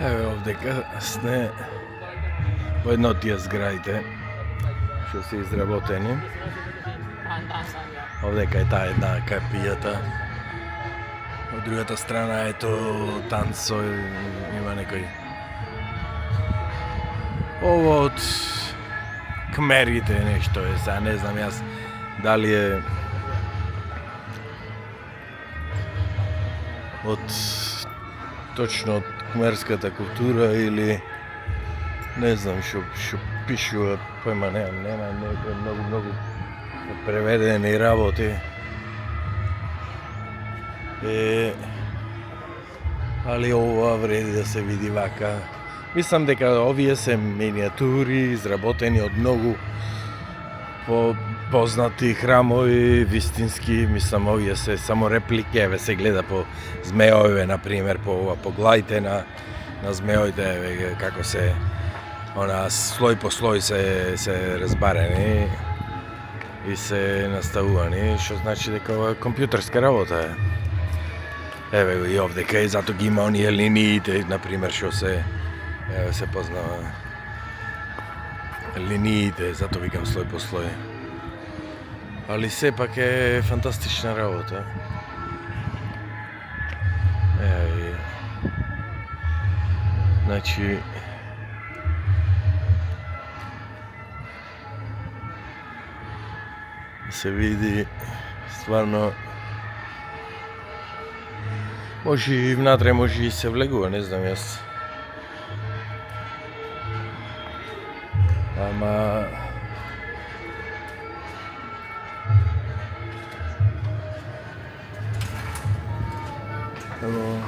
Еве овдека сме во една од тие зградите што се изработени. Овдека е таа една капијата. Од другата страна ето танцо, има некој. Ово од кмерите нешто е, сега не знам јас дали е од точно од кмерската култура или не знам што пишува, појма нема многу преведени работи. Али ова вреди да се види вака. Мислам дека овие се миниатури изработени од многу познати храмови, вистински, мислам овие се само реплики, еве се гледа по змеовиве на пример, по ова поглајте на змеовите, еве како се она слој по слој се разбарени и се наставувани, што значи дека ова е компјутерска работа е. Еве и овдека и зато ги има оние линиите, на пример, што се познава. Линиите, зато викам слој по слој. Али сепак е фантастична работа. Значи се види стварно, може и внатре, може и се влегува, не знам јас. Ама ево